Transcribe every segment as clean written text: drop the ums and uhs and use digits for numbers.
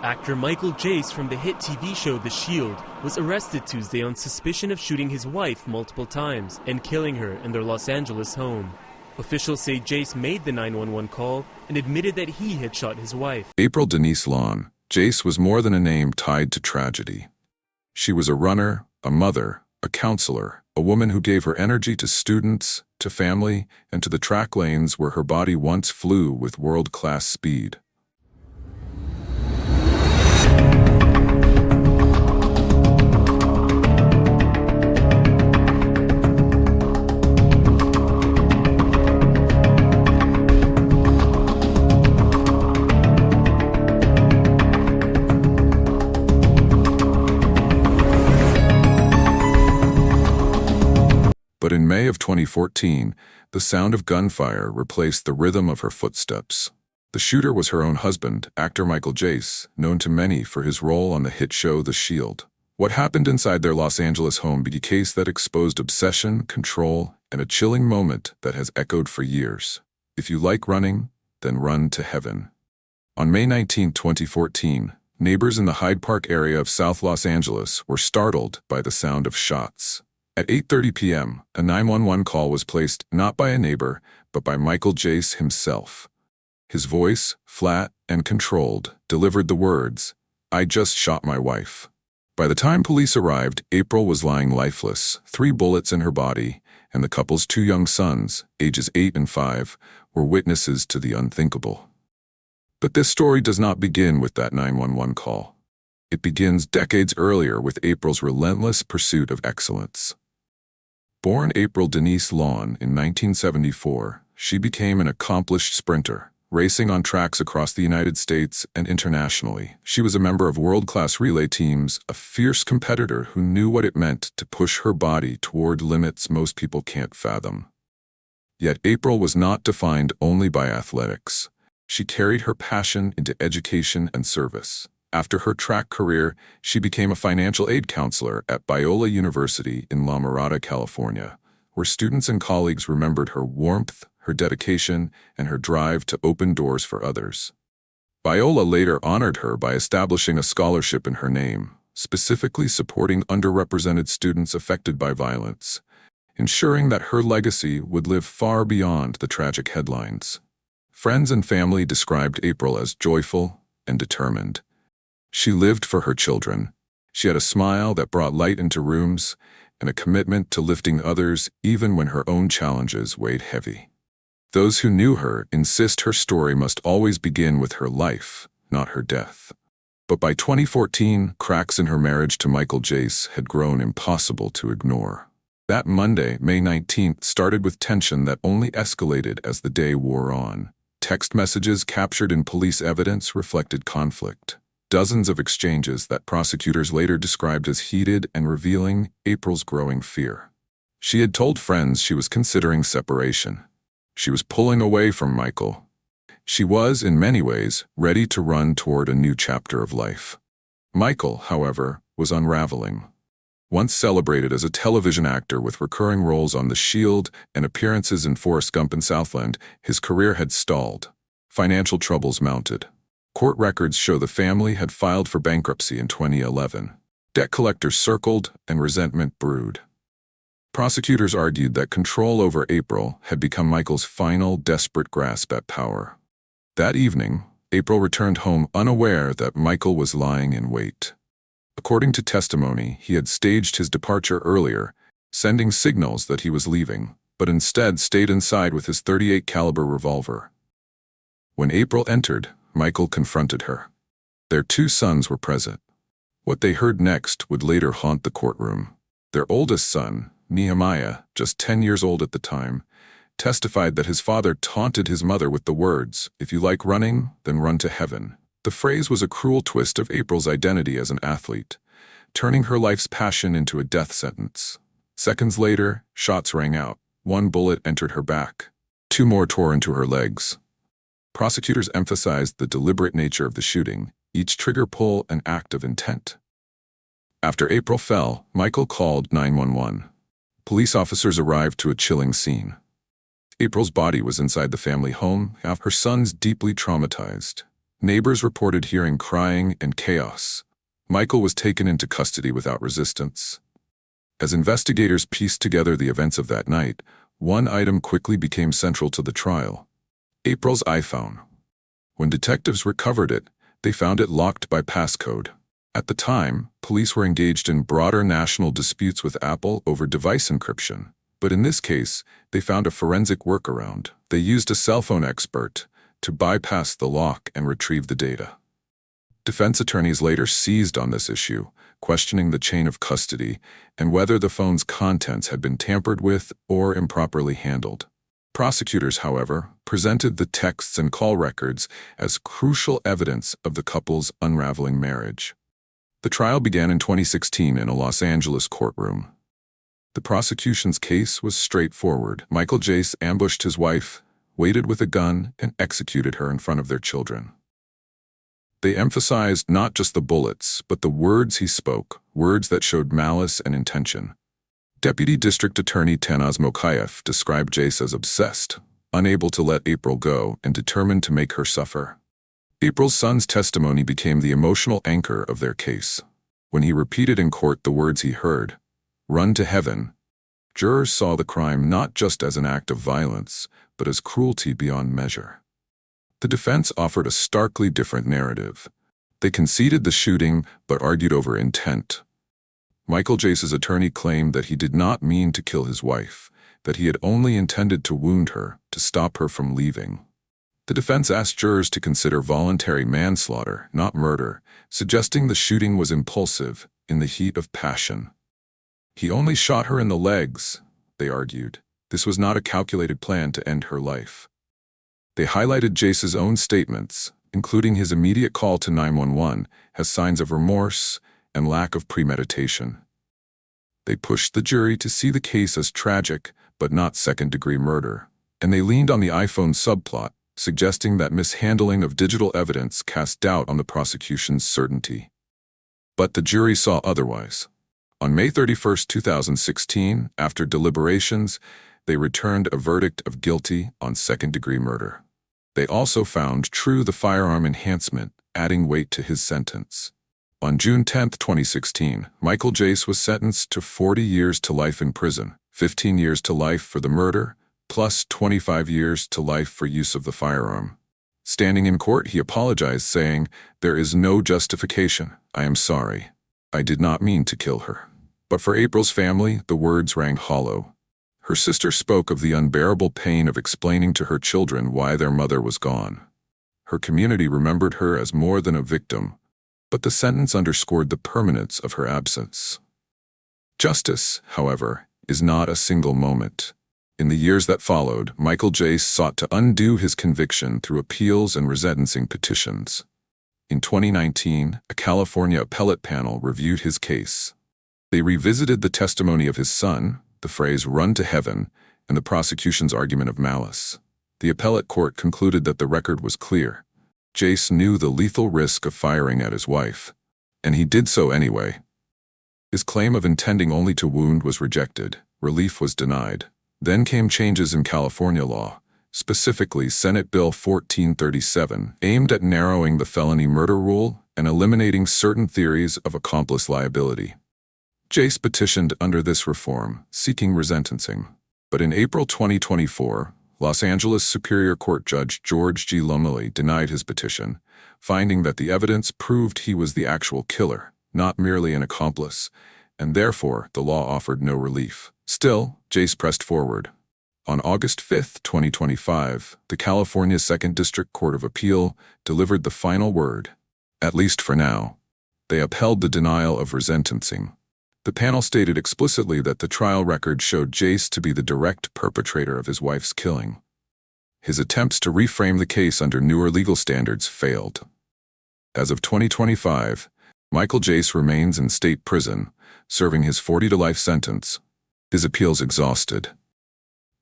Actor Michael Jace from the hit TV show The Shield was arrested Tuesday on suspicion of shooting his wife multiple times and killing her in their Los Angeles home. Officials say Jace made the 911 call and admitted that he had shot his wife. April Denise Lawn, Jace was more than a name tied to tragedy. She was a runner, a mother, a counselor, a woman who gave her energy to students, to family, and to the track lanes where her body once flew with world-class speed. But in May of 2014, the sound of gunfire replaced the rhythm of her footsteps. The shooter was her own husband, actor Michael Jace, known to many for his role on the hit show The Shield. What happened inside their Los Angeles home be a case that exposed obsession, control, and a chilling moment that has echoed for years. If you like running, then run to heaven. On May 19, 2014, neighbors in the Hyde Park area of South Los Angeles were startled by the sound of shots. At 8:30 p.m., a 911 call was placed not by a neighbor, but by Michael Jace himself. His voice, flat and controlled, delivered the words, "I just shot my wife." By the time police arrived, April was lying lifeless, 3 bullets in her body, and the couple's 2 young sons, ages 8 and 5, were witnesses to the unthinkable. But this story does not begin with that 911 call. It begins decades earlier with April's relentless pursuit of excellence. Born April Denise Lawn in 1974, she became an accomplished sprinter, racing on tracks across the United States and internationally. She was a member of world-class relay teams, a fierce competitor who knew what it meant to push her body toward limits most people can't fathom. Yet April was not defined only by athletics. She carried her passion into education and service. After her track career, she became a financial aid counselor at Biola University in La Mirada, California, where students and colleagues remembered her warmth, her dedication, and her drive to open doors for others. Biola later honored her by establishing a scholarship in her name, specifically supporting underrepresented students affected by violence, ensuring that her legacy would live far beyond the tragic headlines. Friends and family described April as joyful and determined. She lived for her children. She had a smile that brought light into rooms and a commitment to lifting others even when her own challenges weighed heavy. Those who knew her insist her story must always begin with her life, not her death. But by 2014, cracks in her marriage to Michael Jace had grown impossible to ignore. That Monday, May 19th, started with tension that only escalated as the day wore on. Text messages captured in police evidence reflected conflict. Dozens of exchanges that prosecutors later described as heated and revealing April's growing fear. She had told friends she was considering separation. She was pulling away from Michael. She was, in many ways, ready to run toward a new chapter of life. Michael, however, was unraveling. Once celebrated as a television actor with recurring roles on The Shield and appearances in Forrest Gump and Southland, his career had stalled. Financial troubles mounted. Court records show the family had filed for bankruptcy in 2011. Debt collectors circled and resentment brewed. Prosecutors argued that control over April had become Michael's final desperate grasp at power. That evening, April returned home unaware that Michael was lying in wait. According to testimony, he had staged his departure earlier, sending signals that he was leaving, but instead stayed inside with his .38 caliber revolver. When April entered, Michael confronted her. Their 2 sons were present. What they heard next would later haunt the courtroom. Their oldest son, Nehemiah, just 10 years old at the time, testified that his father taunted his mother with the words, "If you like running, then run to heaven." The phrase was a cruel twist of April's identity as an athlete, turning her life's passion into a death sentence. Seconds later, shots rang out. 1 bullet entered her back. 2 more tore into her legs. Prosecutors emphasized the deliberate nature of the shooting, each trigger pull an act of intent. After April fell, Michael called 911. Police officers arrived to a chilling scene. April's body was inside the family home, her sons deeply traumatized. Neighbors reported hearing crying and chaos. Michael was taken into custody without resistance. As investigators pieced together the events of that night, one item quickly became central to the trial: April's iPhone. When detectives recovered it, they found it locked by passcode. At the time, police were engaged in broader national disputes with Apple over device encryption. But in this case, they found a forensic workaround. They used a cell phone expert to bypass the lock and retrieve the data. Defense attorneys later seized on this issue, questioning the chain of custody and whether the phone's contents had been tampered with or improperly handled. Prosecutors, however, presented the texts and call records as crucial evidence of the couple's unraveling marriage. The trial began in 2016 in a Los Angeles courtroom. The prosecution's case was straightforward. Michael Jace ambushed his wife, waited with a gun, and executed her in front of their children. They emphasized not just the bullets, but the words he spoke, words that showed malice and intention. Deputy District Attorney Tanaz Mokayev described Jace as obsessed, unable to let April go, and determined to make her suffer. April's son's testimony became the emotional anchor of their case. When he repeated in court the words he heard, "Run to heaven," jurors saw the crime not just as an act of violence, but as cruelty beyond measure. The defense offered a starkly different narrative. They conceded the shooting, but argued over intent. Michael Jace's attorney claimed that he did not mean to kill his wife, that he had only intended to wound her, to stop her from leaving. The defense asked jurors to consider voluntary manslaughter, not murder, suggesting the shooting was impulsive, in the heat of passion. He only shot her in the legs, they argued. This was not a calculated plan to end her life. They highlighted Jace's own statements, including his immediate call to 911, as signs of remorse and lack of premeditation. They pushed the jury to see the case as tragic, but not second-degree murder, and they leaned on the iPhone subplot, suggesting that mishandling of digital evidence cast doubt on the prosecution's certainty. But the jury saw otherwise. On May 31, 2016, after deliberations, they returned a verdict of guilty on second-degree murder. They also found true the firearm enhancement, adding weight to his sentence. On June 10, 2016, Michael Jace was sentenced to 40 years to life in prison, 15 years to life for the murder, plus 25 years to life for use of the firearm. Standing in court, he apologized, saying, "There is no justification. I am sorry. I did not mean to kill her." But for April's family, the words rang hollow. Her sister spoke of the unbearable pain of explaining to her children why their mother was gone. Her community remembered her as more than a victim, but the sentence underscored the permanence of her absence. Justice, however, is not a single moment. In the years that followed, Michael Jace sought to undo his conviction through appeals and resentencing petitions. In 2019, a California appellate panel reviewed his case. They revisited the testimony of his son, the phrase "run to heaven," and the prosecution's argument of malice. The appellate court concluded that the record was clear. Jace knew the lethal risk of firing at his wife, and he did so anyway. His claim of intending only to wound was rejected. Relief was denied. Then came changes in California law, specifically Senate Bill 1437, aimed at narrowing the felony murder rule and eliminating certain theories of accomplice liability. Jace petitioned under this reform, seeking resentencing. But in April 2024, Los Angeles Superior Court Judge George G. Lumley denied his petition, finding that the evidence proved he was the actual killer, not merely an accomplice, and therefore the law offered no relief. Still, Jace pressed forward. On August 5, 2025, the California 2nd District Court of Appeal delivered the final word. At least for now. They upheld the denial of resentencing. The panel stated explicitly that the trial record showed Jace to be the direct perpetrator of his wife's killing. His attempts to reframe the case under newer legal standards failed. As of 2025, Michael Jace remains in state prison, serving his 40-to-life sentence, his appeals exhausted.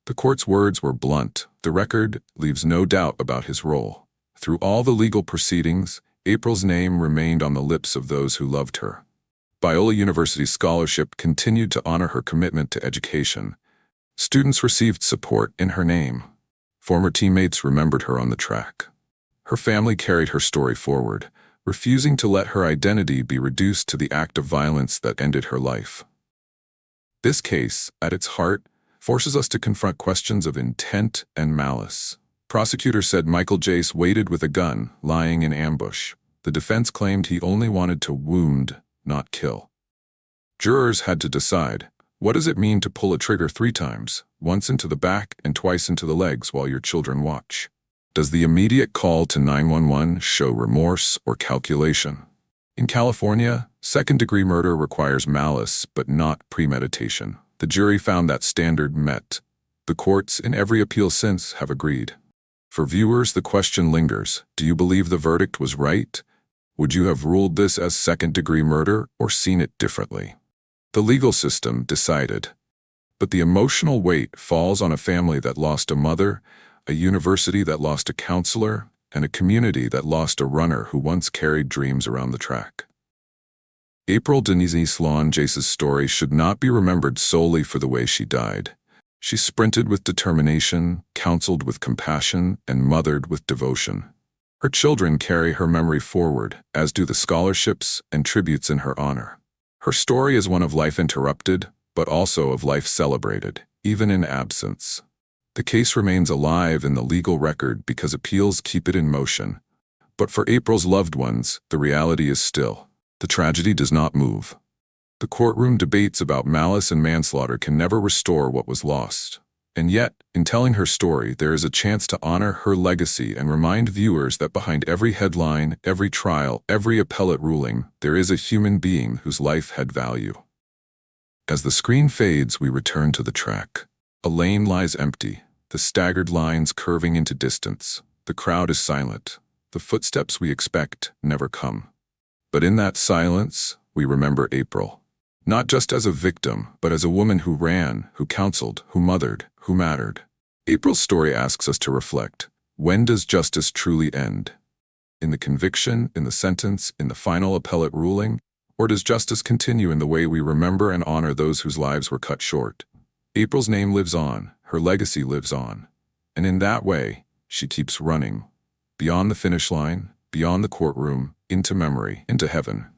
The court's words were blunt. The record leaves no doubt about his role. Through all the legal proceedings, April's name remained on the lips of those who loved her. Biola University's scholarship continued to honor her commitment to education. Students received support in her name. Former teammates remembered her on the track. Her family carried her story forward, refusing to let her identity be reduced to the act of violence that ended her life. This case, at its heart, forces us to confront questions of intent and malice. Prosecutors said Michael Jace waited with a gun, lying in ambush. The defense claimed he only wanted to wound, not kill. Jurors had to decide, what does it mean to pull a trigger 3 times, once into the back and twice into the legs while your children watch? Does the immediate call to 911 show remorse or calculation? In California, second-degree murder requires malice but not premeditation. The jury found that standard met. The courts, in every appeal since, have agreed. For viewers, the question lingers. Do you believe the verdict was right? Would you have ruled this as second-degree murder or seen it differently? The legal system decided. But the emotional weight falls on a family that lost a mother, a university that lost a counselor, and a community that lost a runner who once carried dreams around the track. April Jace's story should not be remembered solely for the way she died. She sprinted with determination, counseled with compassion, and mothered with devotion. Her children carry her memory forward, as do the scholarships and tributes in her honor. Her story is one of life interrupted, but also of life celebrated, even in absence. The case remains alive in the legal record because appeals keep it in motion. But for April's loved ones, the reality is still. The tragedy does not move. The courtroom debates about malice and manslaughter can never restore what was lost. And yet, in telling her story, there is a chance to honor her legacy and remind viewers that behind every headline, every trial, every appellate ruling, there is a human being whose life had value. As the screen fades, we return to the track. A lane lies empty, the staggered lines curving into distance. The crowd is silent. The footsteps we expect never come. But in that silence, we remember April. Not just as a victim, but as a woman who ran, who counseled, who mothered, who mattered. April's story asks us to reflect. When does justice truly end? In the conviction, in the sentence, in the final appellate ruling? Or does justice continue in the way we remember and honor those whose lives were cut short? April's name lives on, her legacy lives on. And in that way, she keeps running. Beyond the finish line, beyond the courtroom, into memory, into heaven.